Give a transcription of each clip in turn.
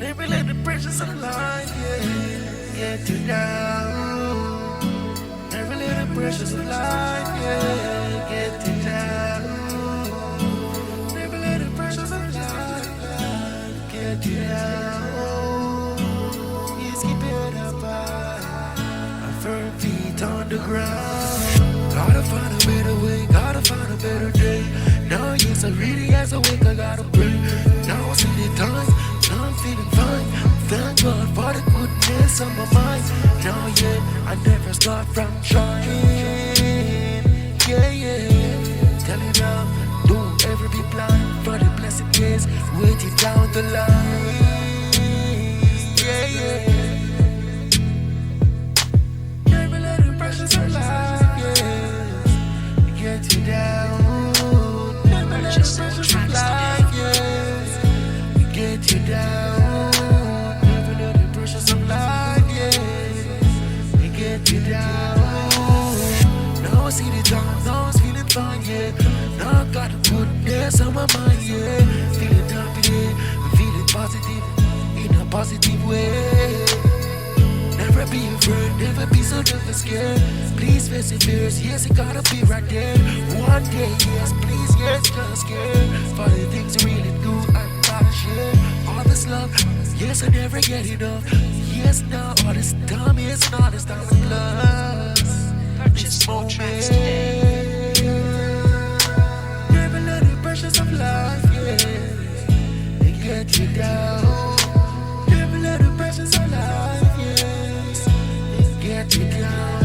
Never let the pressures of life, yeah, get you down. Never let the pressures of life, yeah, get you down. Never let the pressures of life get you down. Just keep it up high, firm feet on the ground. Gotta find a better way, gotta find a better day. Now yes, I really as awake, I gotta pray. Now I see the times, now I'm feeling fine. Thank God for the goodness on my mind. Now yeah, I never start from trying. Yeah, yeah. Tell you now, don't ever be blind for the blessed days waiting down the line. Yeah, yeah. Never let the pressures of life, yeah, get you down. Never let the pressures of life, yeah, get you down. Never let the pressures of life, yeah, get you down. Now I see the dawn, now I'm feeling fine, yeah. Now I got the goodness on my mind, yeah. Feeling happy, yeah. I'm feeling positive in a positive way. Never be afraid, never be so never scared. Please face your fears, yes, it gotta be right there. One day, yes, please, yes, just scared. For the things you really do, I gotta share. All this love, yes, I never get enough. Yes, now all this time, yes, and all this time with plus. Purchase more tracks today. Never let the pressures of life, yeah, they get you down. Never let the pressures of life, yes, they get you down.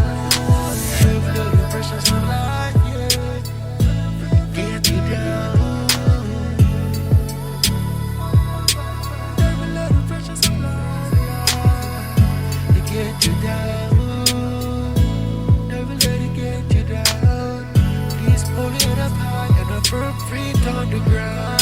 Never let the pressures of life, yeah, get you down. Never let the pressures of life, yeah, they get you down. Never let it get you down. Please hold it up high and a firm feet on the ground.